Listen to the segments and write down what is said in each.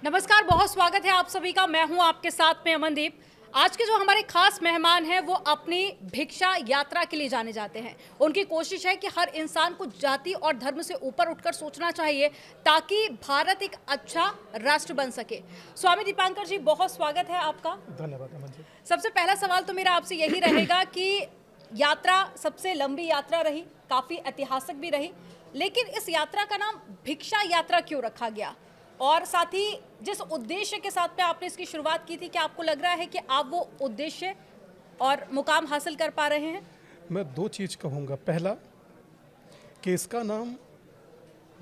नमस्कार, बहुत स्वागत है आप सभी का। मैं हूं आपके साथ में अमनदीप। आज के जो हमारे खास मेहमान हैं वो अपनी भिक्षा यात्रा के लिए जाने जाते हैं। उनकी कोशिश है कि हर इंसान को जाति और धर्म से ऊपर उठकर सोचना चाहिए ताकि भारत एक अच्छा राष्ट्र बन सके। स्वामी दीपांकर जी, बहुत स्वागत है आपका। धन्यवाद अमन जी। सबसे पहला सवाल तो मेरा आपसे यही रहेगा कि यात्रा सबसे लंबी यात्रा रही, काफ़ी ऐतिहासिक भी रही, लेकिन इस यात्रा का नाम भिक्षा यात्रा क्यों रखा गया? और साथ ही जिस उद्देश्य के साथ में आपने इसकी शुरुआत की थी, क्या आपको लग रहा है कि आप वो उद्देश्य और मुकाम हासिल कर पा रहे हैं? मैं दो चीज़ कहूँगा। पहला कि इसका नाम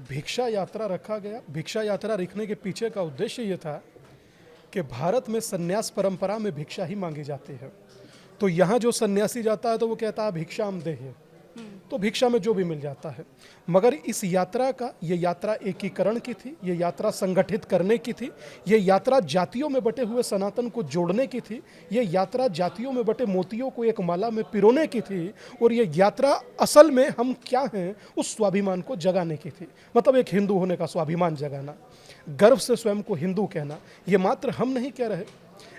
भिक्षा यात्रा रखा गया। भिक्षा यात्रा रखने के पीछे का उद्देश्य ये था कि भारत में संन्यास परंपरा में भिक्षा ही मांगी जाती है। तो यहाँ जो सन्यासी जाता है तो वो कहता है भिक्षाम देहि, तो भिक्षा में जो भी मिल जाता है। मगर इस यात्रा का, ये यात्रा एकीकरण की थी, ये यात्रा संगठित करने की थी, ये यात्रा जातियों में बटे हुए सनातन को जोड़ने की थी, ये यात्रा जातियों में बटे मोतियों को एक माला में पिरोने की थी, और ये यात्रा असल में हम क्या हैं उस स्वाभिमान को जगाने की थी। मतलब एक हिंदू होने का स्वाभिमान जगाना, गर्व से स्वयं को हिंदू कहना। ये मात्र हम नहीं कह रहे।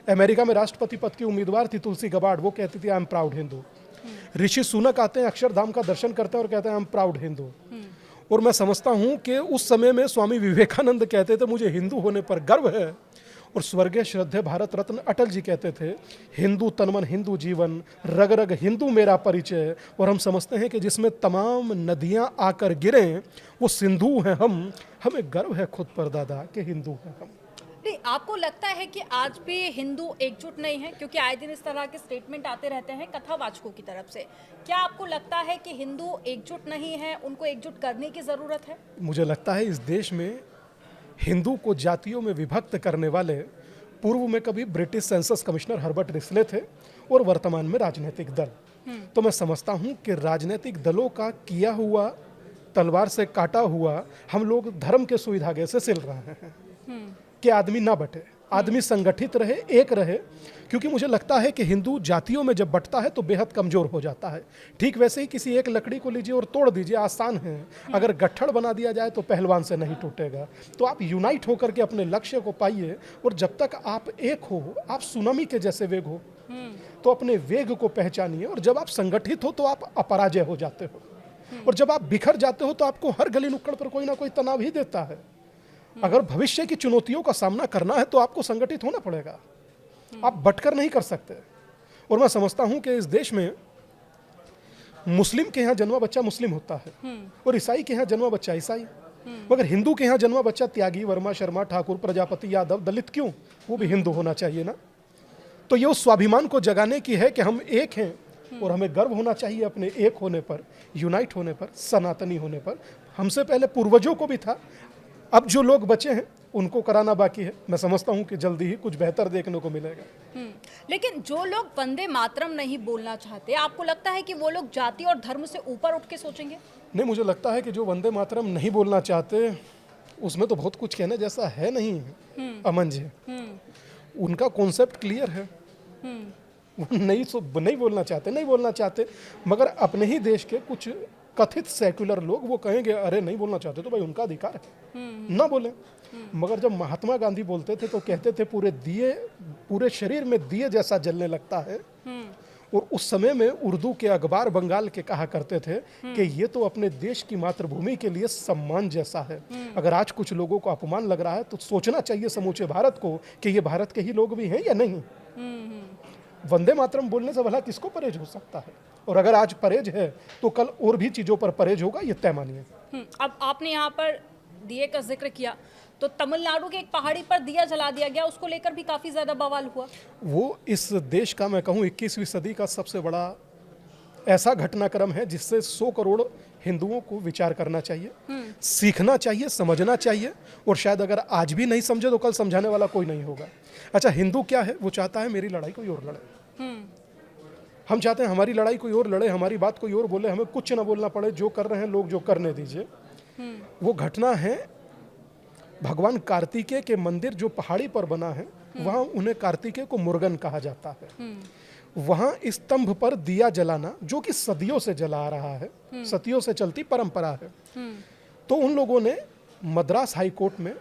अमेरिका में राष्ट्रपति पद की उम्मीदवार थी तुलसी गबार्ड, वो कहती थी I am proud Hindu. Rishi Sunak आते हैं, अक्षरधाम का दर्शन करते हैं और कहते हैं आई एम प्राउड हिंदू। और मैं समझता हूं कि उस समय में स्वामी विवेकानंद कहते थे मुझे हिंदू होने पर गर्व है, और स्वर्गीय श्रद्धेय भारत रत्न अटल जी कहते थे हिंदू तन मन हिंदू जीवन, रग रग हिंदू मेरा परिचय। और हम समझते हैं कि जिसमें तमाम नदियां आकर गिरें वो सिंधु हैं हम, हमें गर्व है खुद पर दादा कि हिंदू हैं हम। नहीं, आपको लगता है कि आज भी हिंदू एकजुट नहीं है? क्योंकि आए दिन इस तरह के स्टेटमेंट आते रहते हैं कथावाचकों की तरफ से। क्या आपको लगता है कि हिंदू एकजुट नहीं है, उनको एकजुट करने की ज़रूरत है? मुझे लगता है इस देश में हिंदू को जातियों में विभक्त करने वाले पूर्व में कभी British census commissioner Herbert Risley थे, और वर्तमान में राजनीतिक दल। तो मैं समझता हूं कि राजनीतिक दलों का किया हुआ, तलवार से काटा हुआ हम लोग धर्म के सुई धागे से सिल रहे हैं कि आदमी ना बटे, आदमी संगठित रहे, एक रहे। क्योंकि मुझे लगता है कि हिंदू जातियों में जब बटता है तो बेहद कमजोर हो जाता है। ठीक वैसे ही किसी एक लकड़ी को लीजिए और तोड़ दीजिए, आसान है। अगर गट्ठड़ बना दिया जाए तो पहलवान से नहीं टूटेगा। तो आप यूनाइट होकर के अपने लक्ष्य को पाइए, और जब तक आप एक हो, आप सुनामी के जैसे वेग हो, तो अपने वेग को पहचानिए। और जब आप संगठित हो तो आप अपराजय हो जाते हो, और जब आप बिखर जाते हो तो आपको हर गली नुक्कड़ पर कोई ना कोई तनाव ही देता है। अगर भविष्य की चुनौतियों का सामना करना है तो आपको संगठित होना पड़ेगा, आप बटकर नहीं कर सकते। और मैं समझता हूं कि इस देश में मुस्लिम के यहाँ जन्मा बच्चा मुस्लिम होता है, और ईसाई के यहाँ जन्मा बच्चा ईसाई। मगर हिंदू के यहाँ जन्मा बच्चा त्यागी, वर्मा, शर्मा, ठाकुर, प्रजापति, यादव, दलित क्यों? वो भी हिंदू होना चाहिए ना। तो ये उस स्वाभिमान को जगाने की है कि हम एक हैं, और हमें गर्व होना चाहिए अपने एक होने पर, यूनाइट होने पर, सनातनी होने पर। हमसे पहले पूर्वजों को भी था, अब जो लोग बचे हैं उनको कराना बाकी है। मैं समझता हूं कि जल्दी ही कुछ बेहतर देखने को मिलेगा। लेकिन जो लोग वंदे मातरम नहीं बोलना चाहते, आपको लगता है कि वो लोग जाति और धर्म से ऊपर उठ के सोचेंगे? नहीं, मुझे लगता है कि जो वंदे मातरम नहीं बोलना चाहते उसमें तो बहुत कुछ कहने जैसा है नहीं अमन जी। उनका कॉन्सेप्ट क्लियर है, नहीं बोलना चाहते। मगर अपने ही देश के कुछ कथित सेक्युलर लोग वो कहेंगे अरे नहीं बोलना चाहते तो भाई उनका अधिकार है, ना बोले। मगर जब महात्मा गांधी बोलते थे तो कहते थे पूरे शरीर में दिए जैसा जलने लगता है। और उस समय में उर्दू के अखबार बंगाल के कहा करते थे कि ये तो अपने देश की मातृभूमि के लिए सम्मान जैसा है। अगर आज कुछ लोगों को अपमान लग रहा है तो सोचना चाहिए समूचे भारत को कि ये भारत के ही लोग भी हैं या नहीं। वंदे मातरम बोलने से भला किसको परहेज हो सकता है? और अगर आज परहेज है तो कल और भी चीजों पर परहेज होगा, ये तय मानिए। अब आपने यहाँ पर दिए का जिक्र किया, तो तमिलनाडु के एक पहाड़ी पर दिया जला दिया गया, उसको लेकर भी काफी ज्यादा बवाल हुआ। वो इस देश का, मैं कहूँ 21वीं सदी का सबसे बड़ा ऐसा घटनाक्रम है जिससे 100 करोड़ हिंदुओं को विचार करना चाहिए, सीखना चाहिए, समझना चाहिए। और शायद अगर आज भी नहीं समझे तो कल समझाने वाला कोई नहीं होगा। अच्छा, हिंदू क्या है? वो चाहता है मेरी लड़ाई कोई और लड़े। हम चाहते हैं हमारी लड़ाई कोई और लड़े, हमारी बात कोई और बोले, हमें कुछ ना बोलना पड़े, जो कर रहे हैं लोग जो करने दीजिए। वो घटना है भगवान कार्तिकेय के मंदिर जो पहाड़ी पर बना है, वहाँ उन्हें कार्तिकेय को मुर्गन कहा जाता है। वहाँ स्तंभ पर दिया जलाना, जो कि सदियों से जला आ रहा है, सदियों से चलती परंपरा है। तो उन लोगों ने मद्रास हाई कोर्ट में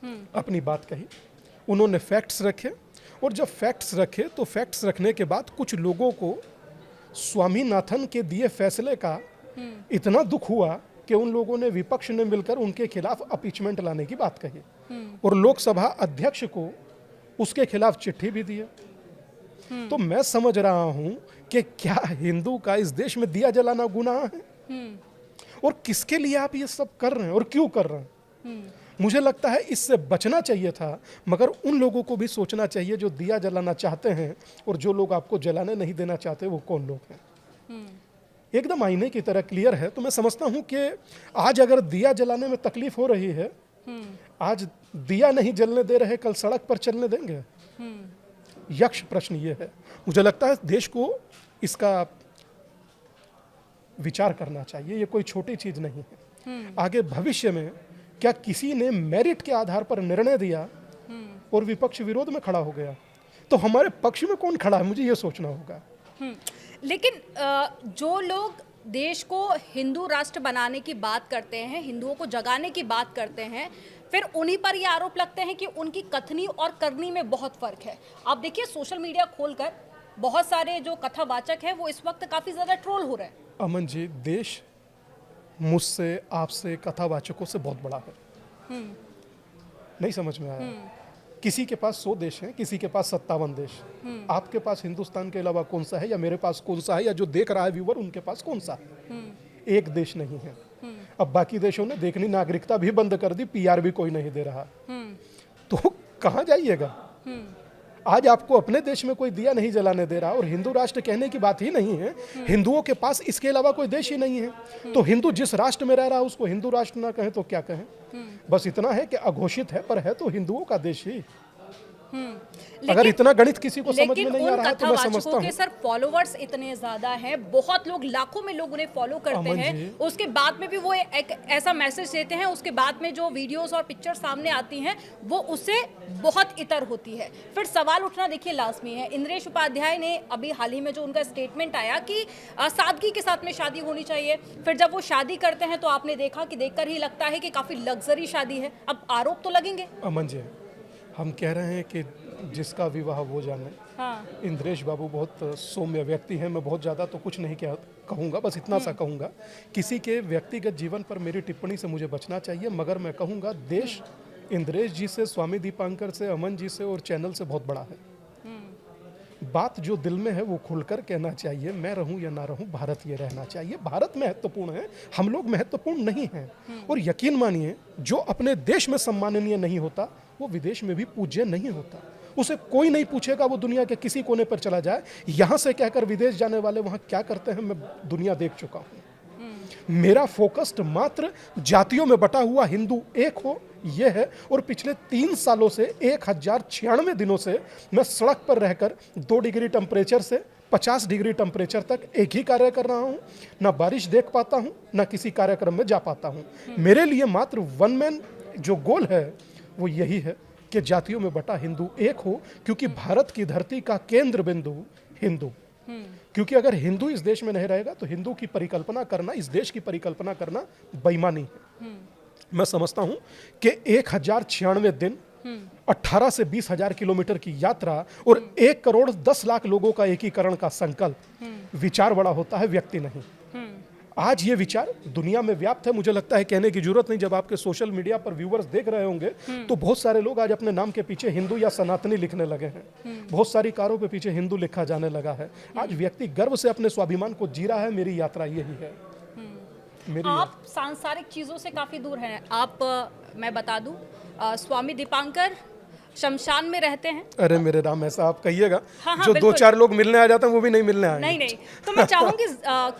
अपनी बात कही, उन्होंने फैक्ट्स रखे, और जब फैक्ट्स रखे तो फैक्ट्स रखने के बाद कुछ लोगों को स्वामीनाथन के दिए फैसले का इतना दुख हुआ कि उन लोगों ने, विपक्ष ने मिलकर उनके खिलाफ अपीचमेंट लाने की बात कही और लोकसभा अध्यक्ष को उसके खिलाफ चिट्ठी भी दी है। तो मैं समझ रहा हूं कि क्या हिंदू का इस देश में दिया जलाना गुनाह है, और किसके लिए आप ये सब कर रहे हैं और क्यों कर रहे हैं। मुझे लगता है इससे बचना चाहिए था, मगर उन लोगों को भी सोचना चाहिए जो दिया जलाना चाहते हैं, और जो लोग आपको जलाने नहीं देना चाहते वो कौन लोग हैं। एकदम आईने की तरह क्लियर है। तो मैं समझता हूं कि आज अगर दिया जलाने में तकलीफ हो रही है, आज दिया नहीं जलने दे रहे, कल सड़क पर चलने देंगे? यक्ष प्रश्न ये है। मुझे लगता है देश को इसका विचार करना चाहिए, ये कोई छोटी चीज नहीं है। आगे भविष्य में क्या किसी ने मेरिट के आधार पर निर्णय दिया और विपक्ष विरोध में खड़ा हो गया, तो हमारे पक्ष में कौन खड़ा है, मुझे ये सोचना होगा। लेकिन जो लोग देश को हिंदू राष्ट्र बनाने की बात करते हैं, हिंदुओं को जगाने की बात करते हैं, फिर उन्हीं पर ये आरोप लगते हैं कि उनकी कथनी और करनी में बहुत फर्क है। आप देखिए सोशल मीडिया खोलकर बहुत सारे जो कथावाचक हैं वो इस वक्त काफी ज्यादा ट्रोल हो रहे हैं। अमन जी, देश मुझसे, आपसे, कथावाचकों से बहुत बड़ा है। नहीं समझ में आया? किसी के पास 100 देश हैं, किसी के पास 57 देश। आपके पास हिंदुस्तान के अलावा कौन सा है, या मेरे पास कौन सा है, या जो देख रहा है व्यूवर उनके पास कौन सा है? एक देश नहीं है। अब बाकी देशों ने देखनी नागरिकता भी बंद कर दी, पीआर भी कोई नहीं दे रहा। तो कहाँ जाइएगा? आज आपको अपने देश में कोई दिया नहीं जलाने दे रहा, और हिंदू राष्ट्र कहने की बात ही नहीं है। हिंदुओं के पास इसके अलावा कोई देश ही नहीं है। तो हिंदू जिस राष्ट्र में रह रहा है उसको हिंदू राष्ट्र ना कहें तो क्या कहें? बस इतना है कि अघोषित है, पर है तो हिंदुओं का देश ही। अगर इतना गणित किसी को समझ में नहीं आ रहा है तो मैं समझता हूँ। के सर फॉलोवर्स इतने ज्यादा हैं, बहुत लोग, लाखों में लोग उन्हें फॉलो करते हैं, उसके बाद में भी वो एक ऐसा मैसेज देते हैं, उसके बाद में जो वीडियोस और पिक्चर सामने आती हैं वो उससे बहुत इतर होती है। फिर सवाल उठना देखिए लाजमी है। इंद्रेश उपाध्याय ने अभी हाल ही में जो उनका स्टेटमेंट आया कि सादगी के साथ में शादी होनी चाहिए, फिर जब वो शादी करते हैं तो आपने देखा कि देखकर ही लगता है कि काफी लग्जरी शादी है। अब आरोप तो लगेंगे। अमन जी, हम कह रहे हैं कि जिसका विवाह वो जाने। हाँ। इंद्रेश बाबू बहुत सौम्य व्यक्ति हैं, मैं बहुत ज़्यादा तो कुछ नहीं कहूँगा, बस इतना सा कहूँगा, किसी के व्यक्तिगत जीवन पर मेरी टिप्पणी से मुझे बचना चाहिए। मगर मैं कहूँगा देश इंद्रेश जी से, स्वामी दीपांकर से, अमन जी से और चैनल से बहुत बड़ा है। बात जो दिल में है वो खुलकर कहना चाहिए। मैं रहूं या ना रहूं, भारत ये रहना चाहिए। भारत महत्वपूर्ण है, हम लोग महत्वपूर्ण नहीं हैं। और यकीन मानिए, जो अपने देश में सम्माननीय नहीं होता वो विदेश में भी पूज्य नहीं होता। उसे कोई नहीं पूछेगा, वो दुनिया के किसी कोने पर चला जाए। यहाँ से कहकर विदेश जाने वाले वहाँ क्या करते हैं मैं दुनिया देख चुका हूँ। मेरा फोकस्ड मात्र जातियों में बटा हुआ हिंदू एक हो ये है। और पिछले 3 सालों से 1096 दिनों से मैं सड़क पर रहकर 2 डिग्री टेम्परेचर से 50 डिग्री टेम्परेचर तक एक ही कार्य कर रहा हूँ। ना बारिश देख पाता हूँ, ना किसी कार्यक्रम में जा पाता हूँ। मेरे लिए मात्र वन मैन जो गोल है वो यही है कि जातियों में बटा हिंदू एक हो, क्योंकि भारत की धरती का केंद्र बिंदु हिंदू। क्योंकि अगर हिंदू इस देश में नहीं रहेगा तो हिंदू की परिकल्पना करना, इस देश की परिकल्पना करना बेईमानी है। मैं समझता हूं कि 1096 दिन, 18 से 20 हजार किलोमीटर की यात्रा और 1 करोड़ 10 लाख लोगों का एकीकरण का संकल्प, विचार बड़ा होता है, व्यक्ति नहीं। आज ये विचार दुनिया में व्याप्त है। मुझे लगता है कहने की जरूरत नहीं, जब आपके सोशल मीडिया पर व्यूवर्स देख रहे होंगे तो बहुत सारे लोग आज अपने नाम के पीछे हिंदू या सनातनी लिखने लगे हैं। बहुत सारी कारों के पीछे हिंदू लिखा जाने लगा है। आज व्यक्ति गर्व से अपने स्वाभिमान को जी रहा है। मेरी यात्रा यही है। आप सांसारिक चीजों से काफी दूर हैं। आप मैं बता दूं, स्वामी दीपांकर शमशान में रहते हैं। अरे मेरे राम, ऐसा आप कहिएगा। हाँ, जो बिल्कुल। 2-4 लोग मिलने आ जाते हैं वो भी नहीं मिलने आएंगे। नहीं, तो मैं चाहूंगी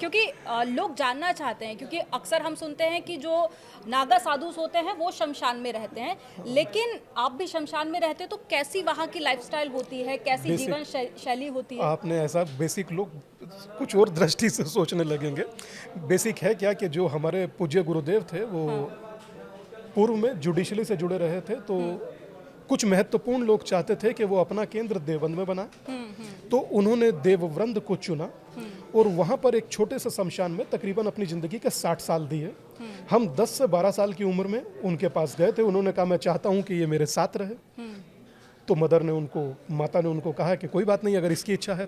क्योंकि लोग जानना चाहते हैं, क्योंकि अक्सर हम सुनते हैं कि जो नागा साधु होते हैं वो शमशान में रहते हैं, लेकिन आप भी शमशान में रहते हैं, तो कैसी वहाँ की लाइफस्टाइल होती है, कैसी जीवन शैली होती है? आपने ऐसा बेसिक, लोग कुछ और दृष्टि से सोचने लगेंगे। बेसिक है क्या कि जो हमारे पूज्य गुरुदेव थे वो पूर्व में जुडिशली से जुड़े रहे थे, तो कुछ महत्वपूर्ण लोग चाहते थे कि वो अपना केंद्र देवबंद में बना, तो उन्होंने देववृंद को चुना और वहाँ पर एक छोटे से शमशान में तकरीबन अपनी ज़िंदगी के 60 साल दिए। हम 10 से 12 साल की उम्र में उनके पास गए थे। उन्होंने कहा मैं चाहता हूँ कि ये मेरे साथ रहे। तो माता ने उनको कहा कि कोई बात नहीं, अगर इसकी इच्छा है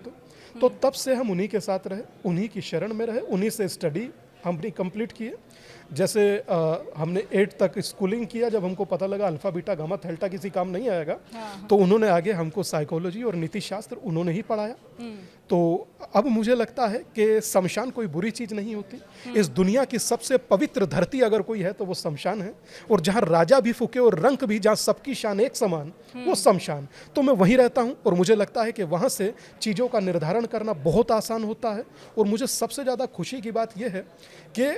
तो तब से हम उन्हीं के साथ रहे, उन्हीं की शरण में रहे, उन्हीं से स्टडी हमने कंप्लीट किए। जैसे हमने 8 तक स्कूलिंग किया। जब हमको पता लगा अल्फ़ा बीटा गामा थेल्टा किसी काम नहीं आएगा, तो उन्होंने आगे हमको साइकोलॉजी और नीति शास्त्र उन्होंने ही पढ़ाया। तो अब मुझे लगता है कि शमशान कोई बुरी चीज़ नहीं होती। इस दुनिया की सबसे पवित्र धरती अगर कोई है तो वो शमशान है, और जहाँ राजा भी फूके और रंक भी, जहाँ सबकी शान एक समान, वो शमशान। तो मैं वहीं रहता हूँ और मुझे लगता है कि वहाँ से चीज़ों का निर्धारण करना बहुत आसान होता है। और मुझे सबसे ज़्यादा खुशी की बात यह है कि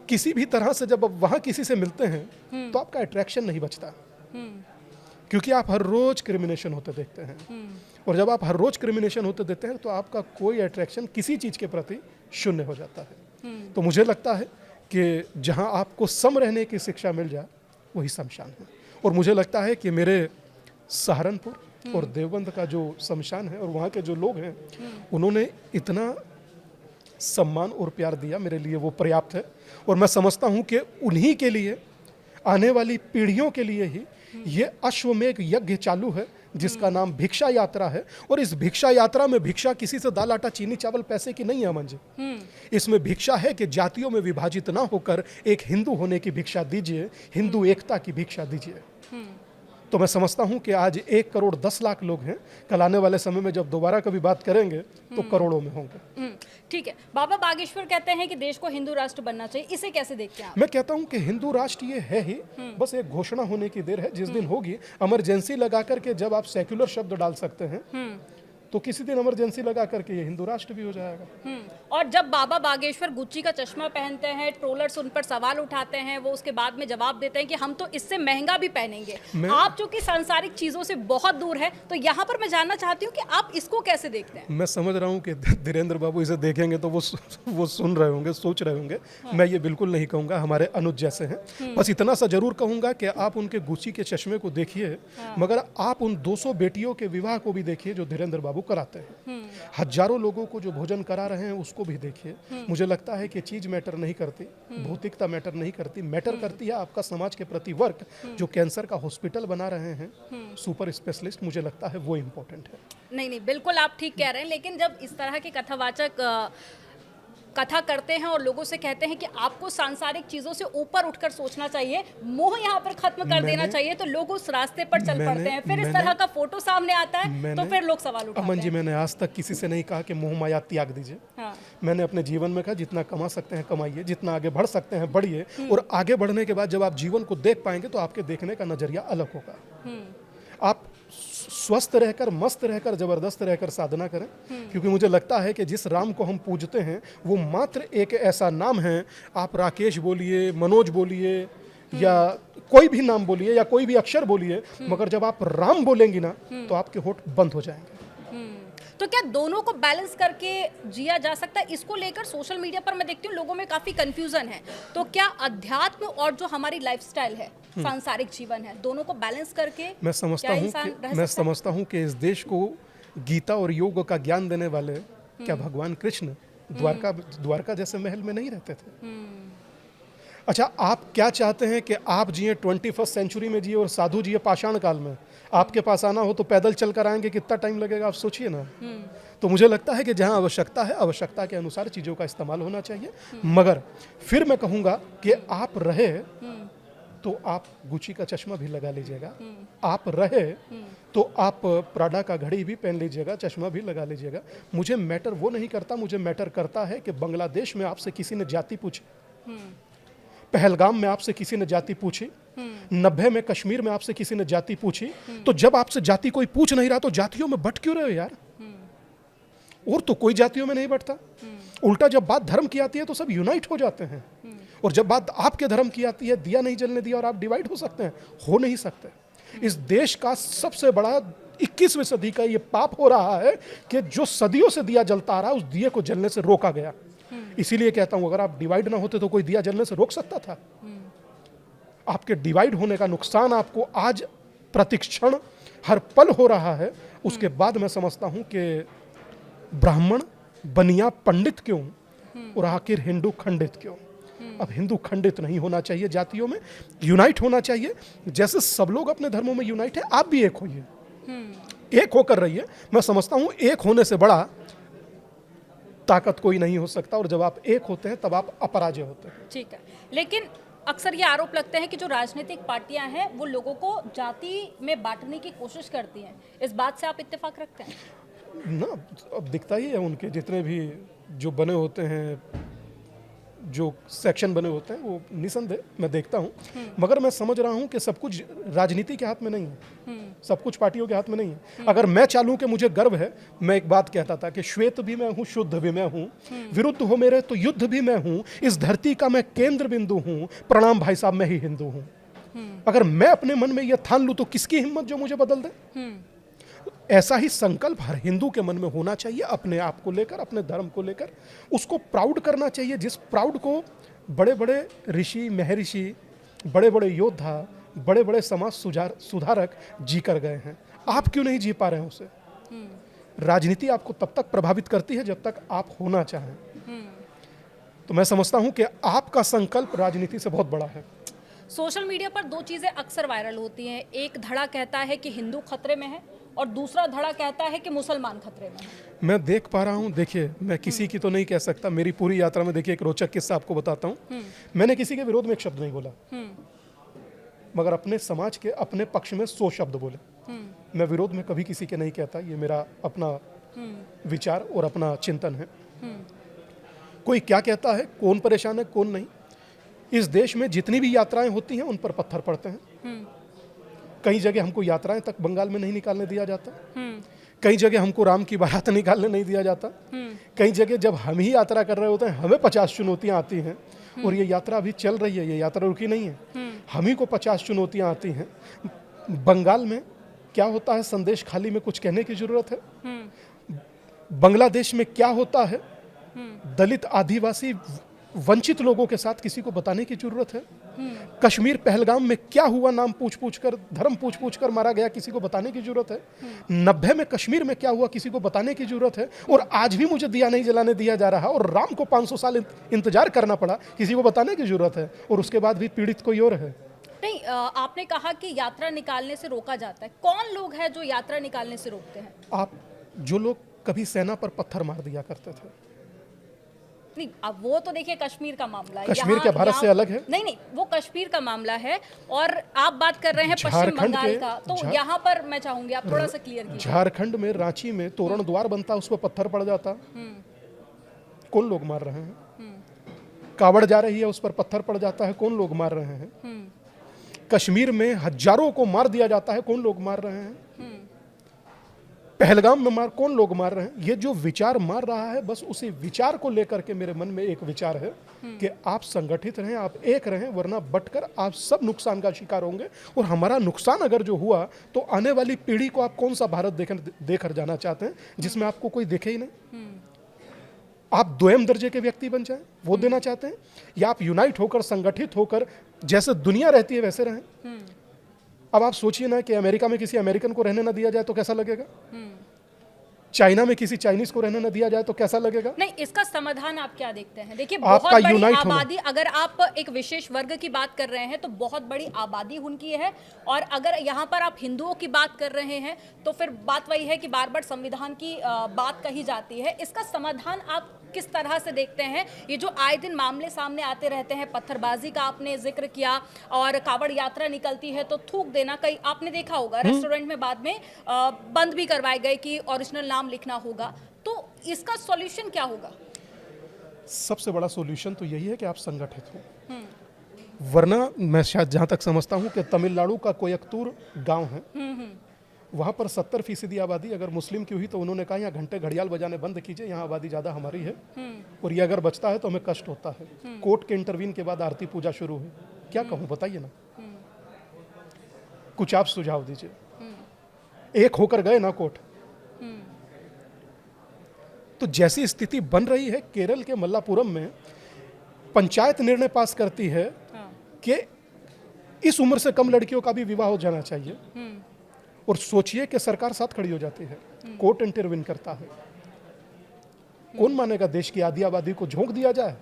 किसी भी तरह से जब आप वहाँ किसी से मिलते हैं तो आपका अट्रैक्शन नहीं बचता, क्योंकि आप हर रोज क्रिमिनेशन होते देखते हैं। और जब आप हर रोज क्रिमिनेशन होते देखते हैं तो आपका कोई अट्रैक्शन किसी चीज़ के प्रति शून्य हो जाता है। तो मुझे लगता है कि जहाँ आपको सम रहने की शिक्षा मिल जाए वही शमशान है। और मुझे लगता है कि मेरे सहारनपुर और देवबंद का जो शमशान है और वहाँ के जो लोग हैं, उन्होंने इतना सम्मान और प्यार दिया, मेरे लिए वो पर्याप्त है। और मैं समझता हूँ कि उन्हीं के लिए, आने वाली पीढ़ियों के लिए ही ये अश्वमेघ यज्ञ चालू है, जिसका नाम भिक्षा यात्रा है। और इस भिक्षा यात्रा में भिक्षा किसी से दाल आटा चीनी चावल पैसे की नहीं है अमन जी। इसमें भिक्षा है कि जातियों में विभाजित ना होकर एक हिंदू होने की भिक्षा दीजिए, हिंदू एकता की भिक्षा दीजिए। तो मैं समझता हूं कि आज 1 करोड़ 10 लाख लोग हैं, कल आने वाले समय में जब दोबारा कभी बात करेंगे तो करोड़ों में होंगे। ठीक है। बाबा बागेश्वर कहते हैं कि देश को हिंदू राष्ट्र बनना चाहिए, इसे कैसे देखते हैं आप? मैं कहता हूं कि हिंदू राष्ट्र ये है ही, बस एक घोषणा होने की देर है। जिस दिन होगी, इमरजेंसी लगा करके जब आप सेक्युलर शब्द डाल सकते हैं तो किसी दिन इमरजेंसी लगा करके ये हिंदू राष्ट्र भी हो जाएगा। और जब बाबा बागेश्वर गुच्ची का चश्मा पहनते हैं, ट्रोलर्स उन पर सवाल उठाते हैं, वो उसके बाद में जवाब देते हैं कि हम तो इससे महंगा भी पहनेंगे। आप जो कि सांसारिक चीजों से बहुत दूर है, तो यहाँ पर मैं जानना चाहती हूँ कि आप इसको कैसे देखते हैं? मैं समझ रहा हूँ कि धीरेन्द्र बाबू इसे देखेंगे तो वो सुन रहे होंगे, सोच रहे होंगे। मैं ये बिल्कुल नहीं कहूँगा हमारे अनुज जैसे हैं। बस इतना सा जरूर कहूँगा कि आप उनके गुच्ची के चश्मे को देखिए, मगर आप उन 200 बेटियों के विवाह को भी देखिए जो धीरेन्द्र बाबू कराते हैं। हजारों लोगों को जो भोजन करा रहे हैं उसको भी देखिए। मुझे लगता है कि चीज मैटर नहीं करती, भौतिकता मैटर नहीं करती, मैटर करती है आपका समाज के प्रति वर्क। जो कैंसर का हॉस्पिटल बना रहे हैं, सुपर स्पेशलिस्ट, मुझे लगता है वो इम्पोर्टेंट है। नहीं, बिल्कुल आप ठीक कह रहे हैं। लेकिन जब इस तरह के कथावाचक कथा करते हैं और लोगों से कहते हैं कि आपको सांसारिक चीजों से ऊपर उठकर सोचना चाहिए, मोह यहाँ पर खत्म कर देना चाहिए, तो लोग उस रास्ते पर चल पड़ते हैं। फिर इस तरह का फोटो सामने आता है तो फिर लोग सवाल उठाते हैं। अमन जी, मैंने आज तक किसी से नहीं कहा कि मोह माया त्याग दीजिए। मैंने अपने जीवन में कहा जितना कमा सकते हैं कमाइए, जितना आगे बढ़ सकते हैं बढ़िए। और आगे बढ़ने के बाद जब आप जीवन को देख पाएंगे तो आपके देखने का नजरिया अलग होगा। आप स्वस्थ रहकर, मस्त रहकर, जबरदस्त रहकर साधना करें, क्योंकि मुझे लगता है कि जिस राम को हम पूजते हैं वो मात्र एक ऐसा नाम है। आप राकेश बोलिए, मनोज बोलिए, या कोई भी नाम बोलिए या कोई भी अक्षर बोलिए, मगर जब आप राम बोलेंगी ना तो आपके होठ बंद हो जाएंगे। तो क्या दोनों को बैलेंस करके जिया जा सकता है? इसको लेकर सोशल मीडिया पर मैं देखती हूँ लोगों में काफी कंफ्यूजन है। तो क्या अध्यात्म और जो हमारी लाइफस्टाइल है, सांसारिक जीवन है, दोनों को बैलेंस करके मैं समझता हूँ कि इस देश को गीता और योग का ज्ञान देने वाले क्या भगवान कृष्ण द्वारका जैसे महल में नहीं रहते थे? अच्छा, आप क्या चाहते हैं कि आप जिए 21वीं सेंचुरी में जिए और साधु जिए पाषाण काल में? आपके पास आना हो तो पैदल चल कर आएंगे, कितना टाइम लगेगा आप सोचिए ना। तो मुझे लगता है कि जहां आवश्यकता है, आवश्यकता के अनुसार चीज़ों का इस्तेमाल होना चाहिए। मगर फिर मैं कहूँगा कि आप रहे तो आप गुच्ची का चश्मा भी लगा लीजिएगा, आप रहे तो आप प्राडा का घड़ी भी पहन लीजिएगा, चश्मा भी लगा लीजिएगा। मुझे मैटर वो नहीं करता, मुझे मैटर करता है कि बांग्लादेश में आपसे किसी ने जाति पूछी, पहलगाम में आपसे किसी ने जाति पूछी, 90 में कश्मीर में आपसे किसी ने जाति पूछी, तो जब आपसे जाति कोई पूछ नहीं रहा तो जातियों में बट क्यों रहे हो यार? और तो कोई जातियों में नहीं बटता। उल्टा जब बात धर्म की आती है तो सब यूनाइट हो जाते हैं, और जब बात आपके धर्म की आती है, दिया नहीं जलने दिया और आप डिवाइड हो सकते हैं? हो नहीं सकते। इस देश का सबसे बड़ा 21वीं सदी का ये पाप हो रहा है कि जो सदियों से दिया जलता आ रहा है उस दिए को जलने से रोका गया। इसीलिए कहता हूं, अगर आप डिवाइड ना होते तो कोई दिया जलने से रोक सकता था? आपके डिवाइड होने का नुकसान आपको आज प्रतिक्षण हर पल हो रहा है। उसके बाद मैं समझता हूं कि ब्राह्मण बनिया पंडित क्यों और आखिर हिंदू खंडित क्यों? अब हिंदू खंडित नहीं होना चाहिए, जातियों में यूनाइट होना चाहिए। जैसे सब लोग अपने धर्मों में यूनाइट है, आप भी एक होइए, एक होकर रहिए। मैं समझता हूं एक होने से बड़ा ताकत कोई नहीं हो सकता, और जब आप एक होते हैं तब आप अपराजय होते हैं। ठीक है, लेकिन अक्सर ये आरोप लगते हैं कि जो राजनीतिक पार्टियां हैं वो लोगों को जाति में बांटने की कोशिश करती हैं। इस बात से आप इत्तेफाक रखते हैं? ना, अब दिखता ही है उनके जितने भी जो बने होते हैं, जो सेक्शन बने होते हैं, वो निसंदेह मैं देखता हूं। मगर मैं समझ रहा हूं कि सब कुछ राजनीति के हाथ में नहीं है, सब कुछ पार्टियों के हाथ में नहीं है। अगर मैं चालूं कि मुझे गर्व है, मैं एक बात कहता था कि श्वेत भी मैं हूं, शुद्ध भी मैं हूं, विरुद्ध हो मेरे तो युद्ध भी मैं हूं, इस धरती का मैं केंद्र बिंदु हूं, प्रणाम भाई साहब मैं ही हिंदू हूं। अगर मैं अपने मन में यह ठान लूं तो किसकी हिम्मत जो मुझे बदल दे? ऐसा ही संकल्प हर हिंदू के मन में होना चाहिए, अपने आप को लेकर, अपने धर्म को लेकर। उसको प्राउड करना चाहिए, जिस प्राउड को बड़े बड़े ऋषि महर्षि, बड़े बड़े योद्धा, बड़े बड़े समाज सुधारक जी कर गए हैं। आप क्यों नहीं जी पा रहे हैं उसे? राजनीति आपको तब तक प्रभावित करती है जब तक आप होना चाहें। तो मैं समझता हूं कि आपका संकल्प राजनीति से बहुत बड़ा है। सोशल मीडिया पर दो चीजें अक्सर वायरल होती हैं, एक धड़ा कहता है कि हिंदू खतरे में है और दूसरा धड़ा कहता है कि मुसलमान खतरे में है। मैं देख पा रहा हूं, देखिए मैं किसी की तो नहीं कह सकता, मेरी पूरी यात्रा में देखिए एक रोचक किस्सा आपको बताता हूं। मैंने किसी के विरोध में एक शब्द नहीं बोला, मगर अपने समाज के अपने पक्ष में 100 शब्द बोले। मैं विरोध में कभी किसी के नहीं कहता, ये मेरा अपना विचार और अपना चिंतन है। कोई क्या कहता है, कौन परेशान है, कौन नहीं। इस देश में जितनी भी यात्राएं होती हैं उन पर पत्थर पड़ते हैं। कई जगह हमको यात्राएं तक बंगाल में नहीं निकालने दिया जाता, कई जगह हमको राम की बारात निकालने नहीं दिया जाता, कई जगह जब हम ही यात्रा कर रहे होते हैं हमें 50 चुनौतियां आती हैं, और ये यात्रा अभी चल रही है, ये यात्रा रुकी नहीं है, हम ही को 50 चुनौतियां आती हैं। बंगाल में क्या होता है, संदेश खाली में कुछ कहने की जरूरत है। बांग्लादेश में क्या होता है, दलित आदिवासी वंचित लोगों के साथ किसी को बताने की जरूरत है। कश्मीर पहलगाम में क्या हुआ, नाम पूछ पूछ कर, धर्म पूछ पूछ कर मारा गया, किसी को बताने की जरूरत है। 90 में कश्मीर में क्या हुआ, किसी को बताने की जरूरत है। और आज भी मुझे दिया नहीं जलाने दिया जा रहा, और राम को 500 साल इंतजार करना पड़ा, किसी को बताने की जरूरत है। और उसके बाद भी पीड़ित कोई और है। नहीं, आपने कहा कि यात्रा निकालने से रोका जाता है। कौन लोग हैं जो यात्रा निकालने से रोकते हैं? आप जो लोग कभी सेना पर पत्थर मार दिया करते थे। नहीं, अब वो तो देखिए कश्मीर का मामला है, कश्मीर क्या भारत से अलग है? नहीं, वो कश्मीर का मामला है, और आप बात कर रहे हैं पश्चिम बंगाल का। तो यहाँ पर मैं चाहूंगी आप थोड़ा सा क्लियर कीजिए। झारखंड में रांची में तोरण द्वार बनता, उस पर पत्थर पड़ जाता, कौन लोग मार रहे हैं? कावड़ जा रही है, उस पर पत्थर पड़ जाता है, कौन लोग मार रहे हैं? कश्मीर में हजारों को मार दिया जाता है, कौन लोग मार रहे हैं? पहलगाम में कौन लोग मार रहे हैं? ये जो विचार मार रहा है, बस उसी विचार को लेकर के मेरे मन में एक विचार है कि आप संगठित रहें, आप एक रहें, वरना बटकर आप सब नुकसान का शिकार होंगे। और हमारा नुकसान अगर जो हुआ तो आने वाली पीढ़ी को आप कौन सा भारत देकर जाना चाहते हैं जिसमें आपको कोई देखे ही नहीं? आप द्वयम दर्जे के व्यक्ति बन जाएं, वो देना चाहते हैं? या आप यूनाइट होकर, संगठित होकर, जैसे दुनिया रहती है वैसे रहें? अब आप सोचिए ना कि अमेरिका में किसी अमेरिकन को रहने ना दिया जाए तो कैसा लगेगा? चाइना में किसी चाइनीज को रहने न दिया जाए तो कैसा लगेगा? नहीं, इसका समाधान आप क्या देखते हैं? देखिए, बहुत बड़ी आबादी, अगर आप एक विशेष वर्ग की बात कर रहे हैं तो बहुत बड़ी आबादी उनकी है, और अगर यहाँ पर आप हिंदुओं की बात कर रहे हैं तो फिर बात वही है कि बार बार संविधान की बात कही जाती है। इसका समाधान आप किस तरह से देखते हैं? ये जो आए दिन मामले सामने आते रहते हैं, पत्थरबाजी का आपने जिक्र किया, और कावड़ यात्रा निकलती है तो थूक देना, कई आपने देखा होगा रेस्टोरेंट में बाद में बंद भी करवाए गए कि ओरिजिनल नाम लिखना होगा। तो इसका सॉल्यूशन क्या होगा? सबसे बड़ा सॉल्यूशन तो यही है कि आप संगठित हो, वरना मैं शायद जहां तक समझता हूं कि तमिलनाडु का कोयक्तूर गांव है, वहाँ पर 70% आबादी अगर मुस्लिम की हुई तो उन्होंने कहा यहाँ घंटे घड़ियाल बजाने बंद कीजिए, यहाँ आबादी ज़्यादा हमारी है, और ये अगर बचता है तो हमें कष्ट होता है। कोर्ट के इंटरवीन के बाद आरती पूजा शुरू हुई। क्या कहूँ, बताइए ना, कुछ आप सुझाव दीजिए। एक होकर गए ना कोर्ट। तो जैसी स्थिति बन रही है, केरल के मल्लापुरम में पंचायत निर्णय पास करती है कि इस उम्र से कम लड़कियों का भी विवाह हो जाना चाहिए, और सोचिए कि सरकार साथ खड़ी हो जाती है, कोर्ट इंटरवीन करता है। कौन मानेगा देश की आधी आबादी को झोंक दिया जाए?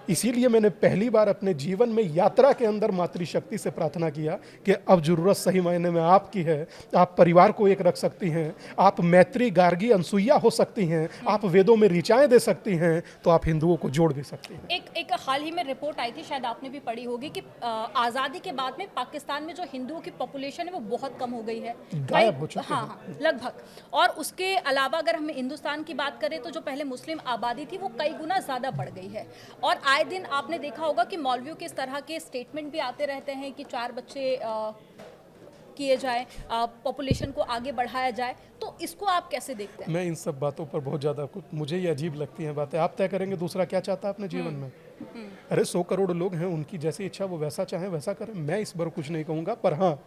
इसीलिए मैंने पहली बार अपने जीवन में यात्रा के अंदर मातृशक्ति से प्रार्थना किया कि अब जरूरत सही मायने में आपकी है। आप परिवार को एक रख सकती हैं, आप मैत्री, गार्गी, अनसुईया हो सकती हैं, आप वेदों में ऋचाएं दे सकती हैं, तो आप हिंदुओं को जोड़ भी सकती हैं। एक हाल ही में रिपोर्ट आई थी, शायद आपने भी पढ़ी होगी, कि आज़ादी के बाद में पाकिस्तान में जो हिंदुओं की पॉपुलेशन है वो बहुत कम हो गई है, गायब हो चुके हाँ हाँ लगभग। और उसके अलावा अगर हम हिंदुस्तान की बात करें तो जो पहले मुस्लिम आबादी थी वो कई गुना ज़्यादा बढ़ गई है। और आए दिन आपने देखा होगा कि मौलवियों के इस तरह के स्टेटमेंट भी आते रहते हैं कि 4 बच्चे किए जाए, पॉपुलेशन को आगे बढ़ाया जाए। तो इसको आप कैसे देखते हैं? मैं इन सब बातों पर बहुत ज़्यादा मुझे ये अजीब लगती हैं बातें। आप तय करेंगे दूसरा क्या चाहता है अपने जीवन में। अरे 100 करोड़ लोग हैं, उनकी जैसी इच्छा वो वैसा चाहें वैसा करें। मैं इस बार कुछ नहीं कहूँगा, पर हाँ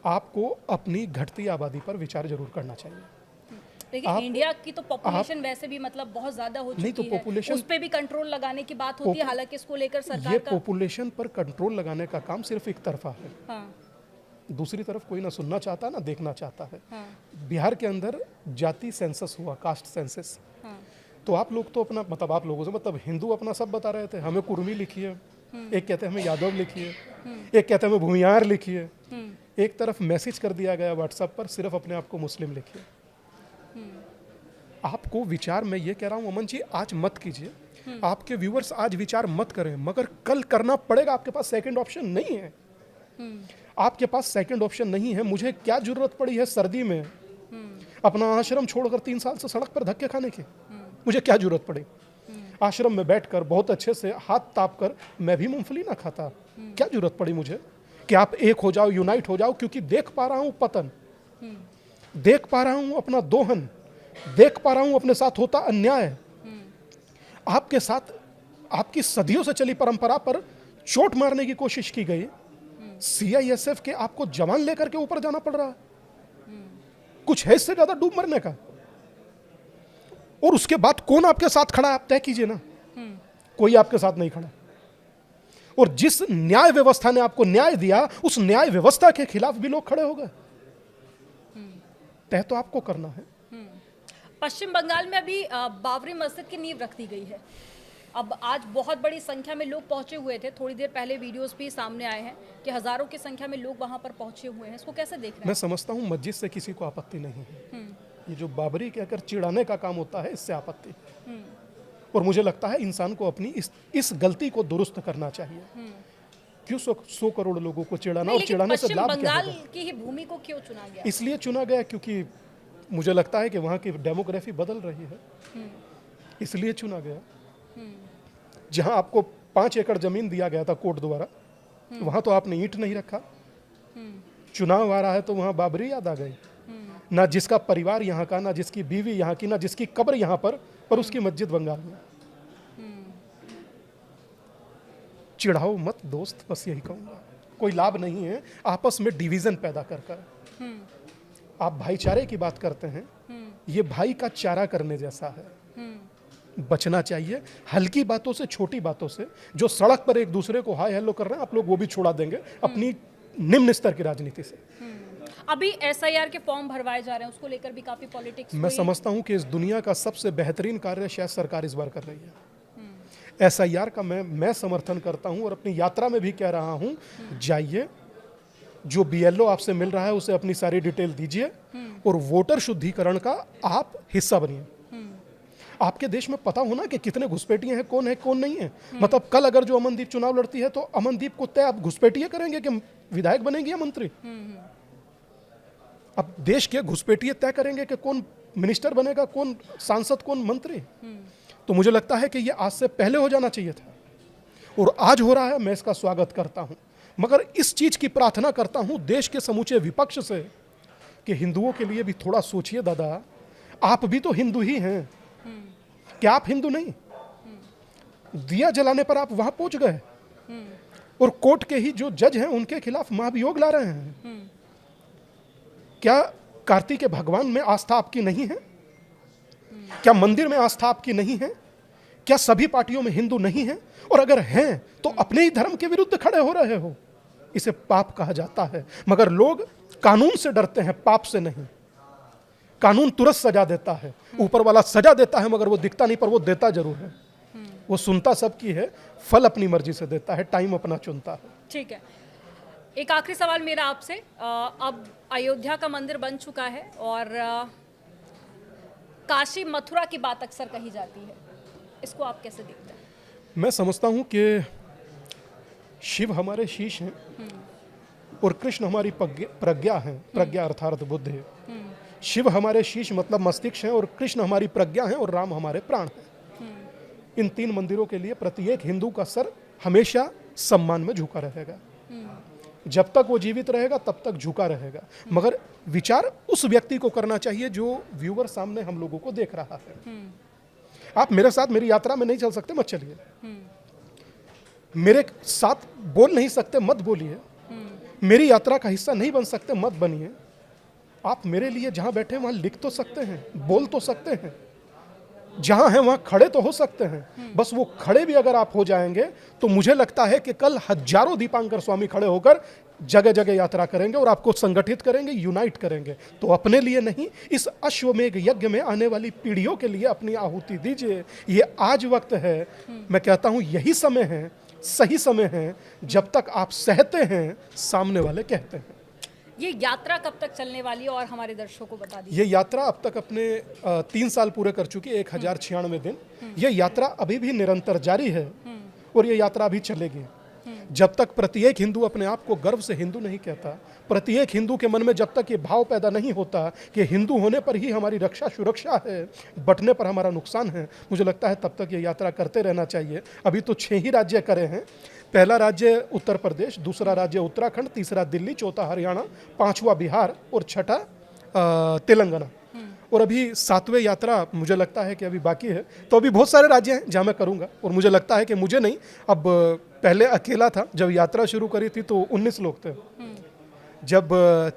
आपको अपनी घटती आबादी पर विचार जरूर करना चाहिए। देखिए इंडिया की तो पॉपुलेशन वैसे भी मतलब बहुत ज्यादा हो चुकी है, पॉपुलेशन उस पे भी कंट्रोल लगाने की बात होती है, हालांकि इसको लेकर सरकार ये का पॉपुलेशन पर कंट्रोल लगाने का काम सिर्फ एक तरफा है। हाँ, दूसरी तरफ कोई ना सुनना चाहता ना देखना चाहता है। हाँ, बिहार के अंदर जाति सेंसस हुआ, कास्ट सेंसस। हाँ, तो आप लोग तो अपना मतलब आप लोगों से मतलब हिंदू अपना सब बता रहे थे, हमें कुर्मी लिखिए, एक कहते हैं हमें यादव लिखिए, एक कहते हैं हमें भूमियार लिखिए, एक तरफ मैसेज कर दिया गया व्हाट्सएप पर सिर्फ अपने आप को मुस्लिम लिखिए। आपको विचार, मैं ये कह रहा हूँ अमन जी, आज मत कीजिए, आपके व्यूअर्स आज विचार मत करें, मगर कल करना पड़ेगा। आपके पास सेकंड ऑप्शन नहीं है, आपके पास सेकंड ऑप्शन नहीं है। मुझे क्या जरूरत पड़ी है सर्दी में अपना आश्रम छोड़कर 3 साल से सड़क पर धक्के खाने की? मुझे क्या जरूरत पड़ी? आश्रम में बैठकर बहुत अच्छे से हाथ ताप कर मैं भी मूंगफली ना खाता। क्या जरूरत पड़ी मुझे कि आप एक हो जाओ, यूनाइट हो जाओ? क्योंकि देख पा रहा हूं पतन, देख पा रहा हूं अपना दोहन, देख पा रहा हूं अपने साथ होता अन्याय। आपके साथ आपकी सदियों से चली परंपरा पर चोट मारने की कोशिश की गई। सीआईएसएफ के आपको जवान लेकर के ऊपर जाना पड़ रहा है। कुछ है इससे ज्यादा डूब मरने का? और उसके बाद कौन आपके साथ खड़ा है आप तय कीजिए ना। कोई आपके साथ नहीं खड़ा। और जिस न्याय व्यवस्था ने आपको न्याय दिया, उस न्याय व्यवस्था के खिलाफ भी लोग खड़े हो गए। तय तो आपको करना है। पश्चिम बंगाल में अभी बाबरी मस्जिद की नींव रख दी गई है। अब आज बहुत बड़ी संख्या में लोग पहुंचे हुए थे, थोड़ी देर पहले वीडियोस भी सामने आए हैं कि हजारों की संख्या में लोग वहां पर पहुंचे हुए हैं। इसको कैसे देख रहे हैं? मैं समझता हूं मस्जिद से किसी को आपत्ति नहीं है। ये जो बाबरी कहकर चिढ़ाने का काम होता है, इससे आपत्ति। और मुझे लगता है इंसान को अपनी इस गलती को दुरुस्त करना चाहिए। क्यों 100 करोड़ लोगों को चिढ़ाना? और चिढ़ाने से लाभ क्या बंगाल होगा? की ही भूमि को क्यों चुना गया? इसलिए चुना गया क्योंकि मुझे लगता है कि वहाँ की डेमोग्राफी बदल रही है, इसलिए चुना गया। जहाँ आपको 5 एकड़ जमीन दिया गया था कोर्ट द्वारा, वहाँ तो आपने ईंट नहीं रखा। चुनाव आ रहा है तो वहाँ बाबरी याद आ गई। ना जिसका परिवार यहाँ का, ना जिसकी बीवी यहाँ की, ना जिसकी कब्र यहाँ पर उसकी मस्जिद बंगाल में। चिढ़ाओ मत दोस्त, बस यही कहूँगा। कोई लाभ नहीं है आपस में डिवीजन पैदा कर। आप भाईचारे की बात करते हैं, ये भाई का चारा करने जैसा है। बचना चाहिए हल्की बातों से, छोटी बातों से। जो सड़क पर एक दूसरे को हाय हेलो कर रहे हैं, आप लोग वो भी छोड़ा देंगे अपनी निम्न स्तर की राजनीति से। अभी एसआईआर के फॉर्म भरवाए जा रहे हैं, उसको लेकर भी काफी पॉलिटिक्स। मैं समझता हूं कि इस दुनिया का सबसे बेहतरीन कार्य शायद सरकार इस बार कर रही है। एसआईआर का मैं समर्थन करता हूं और अपनी यात्रा में भी कह रहा हूं, जाइए, जो बीएलओ आपसे मिल रहा है उसे अपनी सारी डिटेल दीजिए और वोटर शुद्धिकरण का आप हिस्सा बनिए। आपके देश में पता होना कि कितने घुसपैठिए हैं, कौन नहीं है। मतलब कल अगर जो अमनदीप चुनाव लड़ती है तो अमनदीप को तय आप घुसपैठिए करेंगे कि विधायक बनेगी या मंत्री? अब देश के घुसपैठिए तय करेंगे कि कौन मिनिस्टर बनेगा, कौन सांसद, कौन मंत्री। तो मुझे लगता है कि ये आज से पहले हो जाना चाहिए था और आज हो रहा है। मैं इसका स्वागत करता हूं, मगर इस चीज की प्रार्थना करता हूं देश के समूचे विपक्ष से कि हिंदुओं के लिए भी थोड़ा सोचिए दादा। आप भी तो हिंदू ही हैं, क्या आप हिंदू नहीं? दिया जलाने पर आप वहां पहुंच गए और कोर्ट के ही जो जज हैं उनके खिलाफ महाभियोग ला रहे हैं। क्या कार्तिक के भगवान में आस्था आपकी नहीं है? क्या मंदिर में आस्था आपकी नहीं है? क्या सभी पार्टियों में हिंदू नहीं है? और अगर हैं तो अपने ही धर्म के विरुद्ध खड़े हो रहे हो। इसे पाप कहा जाता है, मगर लोग कानून से डरते हैं, पाप से नहीं। कानून तुरंत सजा देता है, ऊपर वाला सजा देता है, मगर वो दिखता नहीं, पर वो देता जरूर है। वो सुनता सबकी है, फल अपनी मर्जी से देता है, टाइम अपना चुनता है। ठीक है, एक आखिरी सवाल मेरा आपसे। अब अयोध्या का मंदिर बन चुका है और काशी मथुरा की बात अक्सर कही जाती है, इसको आप कैसे देखते हैं? मैं समझता हूँ कि शिव हमारे शीश हैं और कृष्ण हमारी प्रज्ञा है, प्रज्ञा अर्थात बुद्धि है। शिव हमारे शीश मतलब मस्तिष्क हैं और कृष्ण हमारी प्रज्ञा है और राम हमारे प्राण हैं। इन 3 मंदिरों के लिए प्रत्येक हिंदू का सर हमेशा सम्मान में झुका रहेगा। जब तक वो जीवित रहेगा तब तक झुका रहेगा, मगर विचार उस व्यक्ति को करना चाहिए जो व्यूवर सामने हम लोगों को देख रहा है। आप मेरे साथ मेरी यात्रा में नहीं चल सकते, मत चलिए। मेरे साथ बोल नहीं सकते, मत बोलिए। मेरी यात्रा का हिस्सा नहीं बन सकते, मत बनिए। आप मेरे लिए जहां बैठे वहां लिख तो सकते हैं, बोल तो सकते हैं, जहां हैं वहां खड़े तो हो सकते हैं। बस वो खड़े भी अगर आप हो जाएंगे तो मुझे लगता है कि कल हजारों दीपांकर स्वामी खड़े होकर जगह जगह यात्रा करेंगे और आपको संगठित करेंगे, यूनाइट करेंगे। तो अपने लिए नहीं, इस अश्वमेघ यज्ञ में आने वाली पीढ़ियों के लिए अपनी आहुति दीजिए। ये आज वक्त है, मैं कहता हूं यही समय है, सही समय है। जब तक आप सहते हैं, सामने वाले कहते हैं। ये यात्रा कब तक चलने वाली है और हमारे दर्शकों को बता दीजिए। ये यात्रा अब तक अपने 3 साल पूरे कर चुकी है, 1096 दिन। ये यात्रा अभी भी निरंतर जारी है और ये यात्रा अभी चलेगी। जब तक प्रत्येक हिंदू अपने आप को गर्व से हिंदू नहीं कहता, प्रत्येक हिंदू के मन में जब तक ये भाव पैदा नहीं होता कि हिंदू होने पर ही हमारी रक्षा सुरक्षा है, बंटने पर हमारा नुकसान है, मुझे लगता है तब तक ये यात्रा करते रहना चाहिए। अभी तो 6 ही राज्य करे हैं। पहला राज्य उत्तर प्रदेश, दूसरा राज्य उत्तराखंड, तीसरा दिल्ली, चौथा हरियाणा, 5वां बिहार और छठा तेलंगाना। और अभी 7वें यात्रा मुझे लगता है कि अभी बाकी है। तो अभी बहुत सारे राज्य हैं जहां मैं करूंगा और मुझे लगता है कि मुझे नहीं, अब पहले अकेला था, जब यात्रा शुरू करी थी तो 19 लोग थे। जब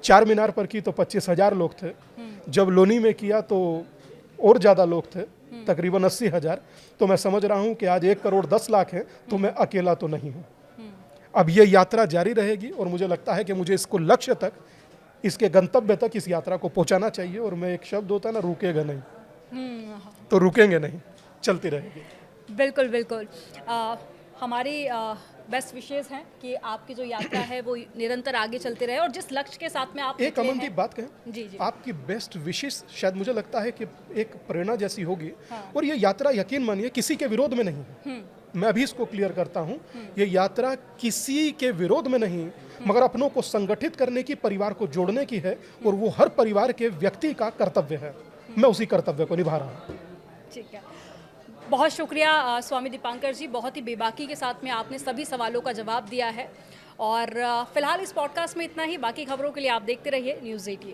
चार मीनार पर की तो 25,000 लोग थे। जब लोनी में किया तो और ज़्यादा लोग थे, तकरीबन 80,000। तो मैं समझ रहा हूँ कि आज 1 करोड़ 10 लाख हैं, तो मैं अकेला तो नहीं हूँ। अब ये यात्रा जारी रहेगी और मुझे लगता है कि मुझे इसको लक्ष्य तक, इसके गंतव्य तक इस यात्रा को पहुँचाना चाहिए। और मैं एक शब्द होता है ना, रुकेगा नहीं, तो रुकेंगे नहीं, चलती रहेगी। बिल्कुल बिल्कुल। हमारी बेस्ट विशेष हैं कि आपकी जो यात्रा है वो निरंतर आगे चलती रहे और जिस लक्ष्य के साथ में आप एक निकले अमनदीप हैं। बात कहें, जी जी। आपकी बेस्ट विशेष शायद मुझे लगता है कि एक प्रेरणा जैसी होगी। हाँ। और ये यात्रा यकीन मानिए किसी के विरोध में नहीं है। मैं अभी इसको क्लियर करता हूँ, ये यात्रा किसी के विरोध में नहीं, मगर अपनों को संगठित करने की, परिवार को जोड़ने की है और वो हर परिवार के व्यक्ति का कर्तव्य है। मैं उसी कर्तव्य को निभा रहा हूँ। ठीक है, बहुत शुक्रिया स्वामी दीपांकर जी, बहुत ही बेबाकी के साथ में आपने सभी सवालों का जवाब दिया है। और फिलहाल इस पॉडकास्ट में इतना ही। बाकी खबरों के लिए आप देखते रहिए न्यूज़ 18।